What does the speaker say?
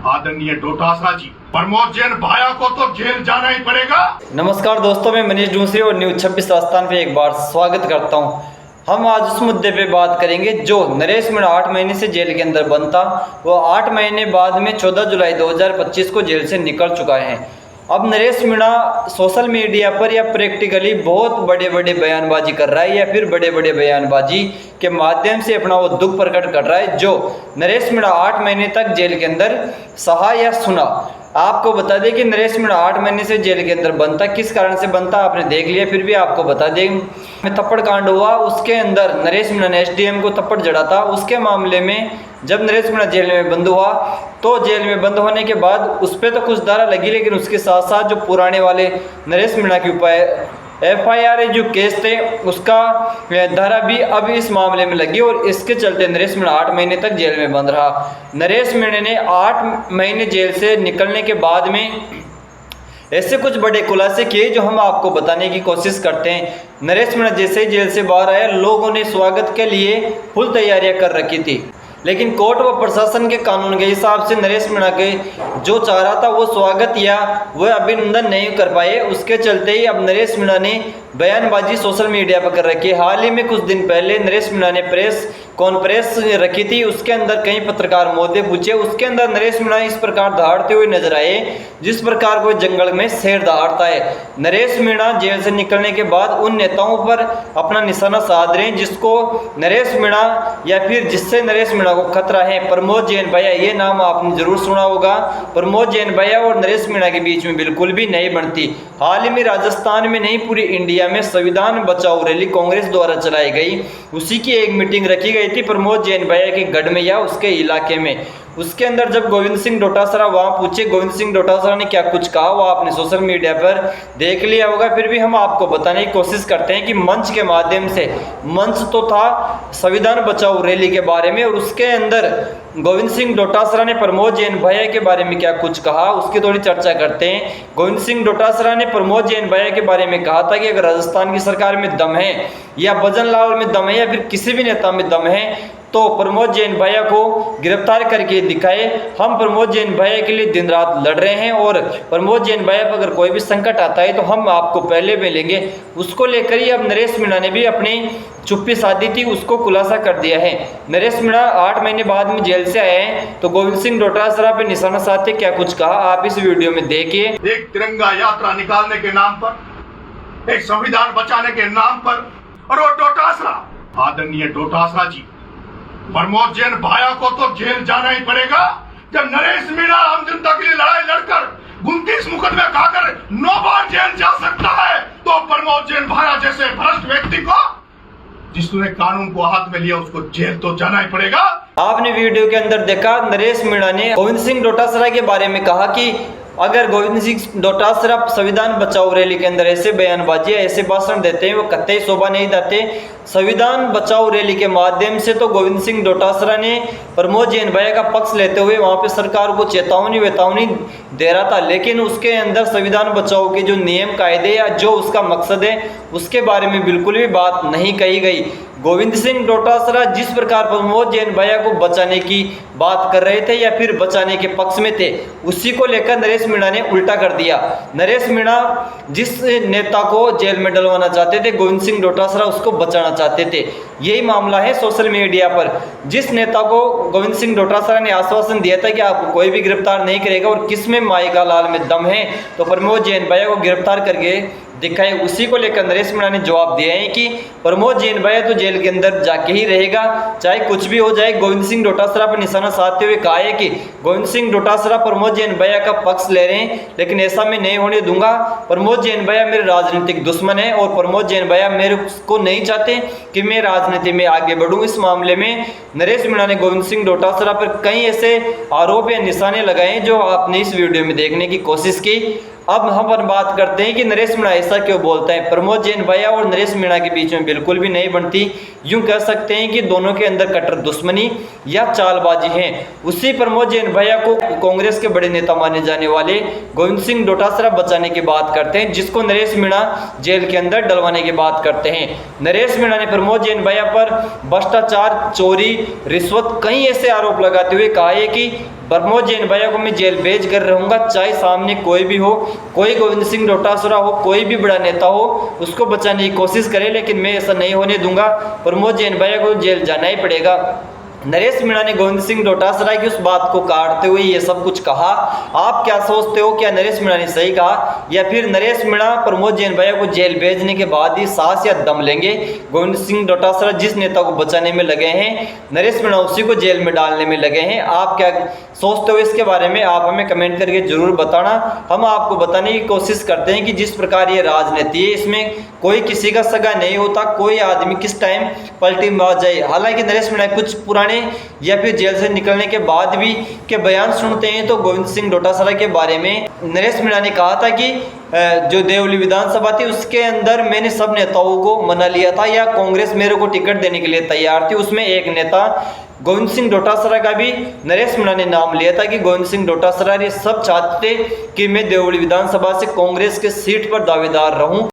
आदरणीय डोटासरा जी, प्रमोद जैन भाया को तो जेल जाना ही पड़ेगा। नमस्कार दोस्तों, मैं मनीष दूसरी और न्यूज़ 26 राजस्थान पे एक बार स्वागत करता हूं। हम आज उस मुद्दे पे बात करेंगे जो नरेश मीणा 8 महीने से जेल के अंदर बंद था। वो 8 महीने बाद में 14 जुलाई 2025 को जेल से निकल चुका है। अब नरेश मीणा सोशल मीडिया पर या प्रैक्टिकली बहुत बड़े बड़े बयानबाजी कर रहा है या फिर बड़े बड़े बयानबाजी के माध्यम से अपना वो दुख प्रकट कर रहा है जो नरेश मीणा 8 महीने तक जेल के अंदर सहा या सुना। आपको बता दें कि नरेश मीणा 8 महीने से जेल के अंदर बंद था। किस कारण से बंद था आपने देख लिया, फिर भी आपको बता दें में थप्पड़ कांड हुआ, उसके अंदर नरेश मीणा ने एसडीएम को थप्पड़ जड़ा था। उसके मामले में जब नरेश मीणा जेल में बंद हुआ तो जेल में बंद होने के बाद उस पर तो कुछ धारा लगी, लेकिन उसके साथ साथ जो पुराने वाले नरेश मीणा के ऊपर FIR जो केस थे उसका धारा भी अब इस मामले में लगी और इसके चलते नरेश मीणा 8 महीने तक जेल में बंद रहा। नरेश मीणा ने 8 महीने जेल से निकलने के बाद में ऐसे कुछ बड़े खुलासे किए जो हम आपको बताने की कोशिश करते हैं। नरेश मीणा जैसे ही जेल से बाहर आया, लोगों ने स्वागत के लिए फुल तैयारियां कर रखी थी, लेकिन कोर्ट व प्रशासन के कानून के हिसाब से नरेश मीणा के जो चाह रहा था वो स्वागत या वह अभिनंदन नहीं कर पाए। उसके चलते ही अब नरेश मीणा ने बयानबाजी सोशल मीडिया पर कर रखी है। हाल ही में कुछ दिन पहले नरेश मीणा ने प्रेस कॉन्फ्रेंस रखी थी, उसके अंदर कई पत्रकार मुद्दे पूछे। उसके अंदर नरेश मीणा इस प्रकार दहाड़ते हुए नजर आए जिस प्रकार कोई जंगल में शेर दहाड़ता है। नरेश मीणा जेल से निकलने के बाद उन नेताओं पर अपना निशाना साध रहे हैं जिसको नरेश मीणा या फिर जिससे नरेश मीणा को खतरा है। प्रमोद जैन भैया, ये नाम आपने जरूर सुना होगा। प्रमोद जैन भैया और नरेश मीणा के बीच में बिल्कुल भी नहीं बनती। हाल ही में राजस्थान में नहीं पूरी इंडिया में संविधान बचाओ रैली कांग्रेस द्वारा चलाई गई, उसी की एक मीटिंग रखी गई थी प्रमोद जैन भैया के गढ़ में या उसके इलाके में। उसके अंदर जब गोविंद सिंह डोटासरा वहां पूछे, गोविंद सिंह डोटासरा ने क्या कुछ कहा वो आपने सोशल मीडिया पर देख लिया होगा। फिर भी हम आपको बताने की कोशिश करते हैं कि मंच के माध्यम से, मंच तो था संविधान बचाओ रैली के बारे में और उसके अंदर गोविंद सिंह डोटासरा ने प्रमोद जैन भैया के बारे में क्या कुछ कहा उसकी थोड़ी चर्चा करते हैं। गोविंद सिंह डोटासरा ने प्रमोद जैन भैया के बारे में कहा था कि अगर राजस्थान की सरकार में दम है या भजन लाल में दम है या फिर किसी भी नेता में दम है तो प्रमोद जैन भैया को गिरफ्तार करके दिखाए। हम प्रमोद जैन भैया के लिए दिन रात लड़ रहे हैं और प्रमोद जैन भैया पर अगर कोई भी संकट आता है तो हम आपको पहले मिलेंगे। उसको लेकर ही अब नरेश मीणा ने भी अपनी चुप्पी साधी थी, उसको खुलासा कर दिया है। नरेश मीणा 8 महीने बाद में जेल से आए हैं तो गोविंद सिंह डोटासरा पे निशाना साधते क्या कुछ कहा आप इस वीडियो में देखिए। एक तिरंगा यात्रा निकालने के नाम पर, एक संविधान बचाने के नाम पर, और वो डोटासरा, आदरणीय डोटासरा जी, प्रमोद जैन भाया को तो जेल जाना ही पड़ेगा। जब नरेश मीणा आम जनता के लिए लड़ाई लड़कर 29 मुकदमे खाकर 9 बार जेल जा सकता है तो प्रमोद जैन भाया जैसे भ्रष्ट व्यक्ति को जिसने कानून को हाथ में लिया उसको जेल तो जाना ही पड़ेगा। आपने वीडियो के अंदर देखा नरेश मीणा ने गोविंद सिंह डोटासरा के बारे में कहा कि अगर गोविंद सिंह डोटासरा संविधान बचाओ रैली के अंदर ऐसे बयानबाजी ऐसे भाषण देते हैं वो कतई शोभा नहीं देते। संविधान बचाओ रैली के माध्यम से तो गोविंद सिंह डोटासरा ने प्रमोद जैन भैया का पक्ष लेते हुए वहां पे सरकार को चेतावनी दे रहा था, लेकिन उसके अंदर संविधान बचाओ के जो नियम कायदे या जो उसका मकसद है उसके बारे में बिल्कुल भी बात नहीं कही गई। गोविंद सिंह डोटासरा जिस प्रकार प्रमोद जैन भैया को बचाने की बात कर रहे थे या फिर बचाने के पक्ष में थे, उसी को लेकर नरेश मीणा ने उल्टा कर दिया। नरेश मीणा जिस नेता को जेल में डलवाना चाहते थे गोविंद सिंह डोटासरा उसको बचाना चाहते थे। यही मामला है सोशल मीडिया पर। जिस नेता को गोविंद सिंह डोटासरा ने आश्वासन दिया था कि आपको कोई भी गिरफ्तार नहीं करेगा और किसमें माई का लाल में दम है तो प्रमोद जैन भैया को गिरफ्तार करके दिखाए, उसी को लेकर नरेश मीणा ने जवाब दिया है कि प्रमोद जैन भैया तो जेल के अंदर जाके ही रहेगा चाहे कुछ भी हो जाए। गोविंद सिंह डोटासरा पर निशाना साधते हुए कहा है कि गोविंद सिंह डोटासरा प्रमोद जैन भैया का पक्ष ले रहे हैं, लेकिन ऐसा मैं नहीं होने दूंगा। प्रमोद जैन भैया मेरे राजनीतिक दुश्मन है और प्रमोद जैन भैया मेरे को नहीं चाहते कि मैं राजनीति में आगे बढ़ूं। इस मामले में नरेश मीणा ने गोविंद सिंह डोटासरा पर कई ऐसे आरोप या निशाने लगाए जो आपने इस वीडियो में देखने की कोशिश की। अब हम बात करते हैं कि नरेश मीणा ऐसा क्यों बोलता है। प्रमोद जैन भैया और नरेश मीणा के बीच में बिल्कुल भी नहीं बनती। यूं कह सकते हैं कि दोनों के अंदर कट्टर दुश्मनी या चालबाजी है। उसी प्रमोद जैन भैया को कांग्रेस के बड़े नेता माने जाने वाले गोविंद सिंह डोटासरा बचाने की बात करते हैं, जिसको नरेश मीणा जेल के अंदर डलवाने की बात करते हैं। नरेश मीणा ने प्रमोद जैन भैया पर भ्रष्टाचार, चोरी, रिश्वत कई ऐसे आरोप लगाते हुए कहा है कि प्रमोद जैन भैया को मैं जेल भेज कर रहूँगा, चाहे सामने कोई भी हो, कोई गोविंद सिंह डोटासरा हो, कोई भी बड़ा नेता हो, उसको बचाने की कोशिश करे, लेकिन मैं ऐसा नहीं होने दूंगा। प्रमोद जैन भैया को जेल जाना ही पड़ेगा। नरेश मीणा ने गोविंद सिंह डोटासरा की उस बात को काटते हुए ये सब कुछ कहा। आप क्या सोचते हो, क्या नरेश मीणा ने सही कहा, या फिर नरेश मीणा प्रमोद जैन भैया को जेल भेजने के बाद ही सांस या दम लेंगे? गोविंद सिंह डोटासरा जिस नेता को बचाने में लगे हैं, नरेश मीणा उसी को जेल में डालने में लगे हैं। आप क्या सोचते हो इसके बारे में, आप हमें कमेंट करके जरूर बताना। हम आपको बताने की कोशिश करते हैं कि जिस प्रकार ये राजनीति है, इसमें कोई किसी का सगा नहीं होता, कोई आदमी किस टाइम पलटी मार जाए। हालांकि नरेश मीणा कुछ पुराने या फिर जेल से निकलने के बाद भी के बयान सुनते हैं तो गोविंद सिंह डोटासरा के बारे में नरेश मीणा ने कहा था कि जो देवली विधानसभा थी उसके अंदर मैंने सब नेताओं को मना लिया था, या कांग्रेस मेरे को टिकट देने के लिए तैयार थी। उसमें एक नेता गोविंद सिंह डोटासरा का भी नरेश मीणा ने नाम लिया था कि गोविंद सिंह डोटासरा ये सब चाहते थे कि मैं देवली विधानसभा से कांग्रेस के सीट पर दावेदार रहूं।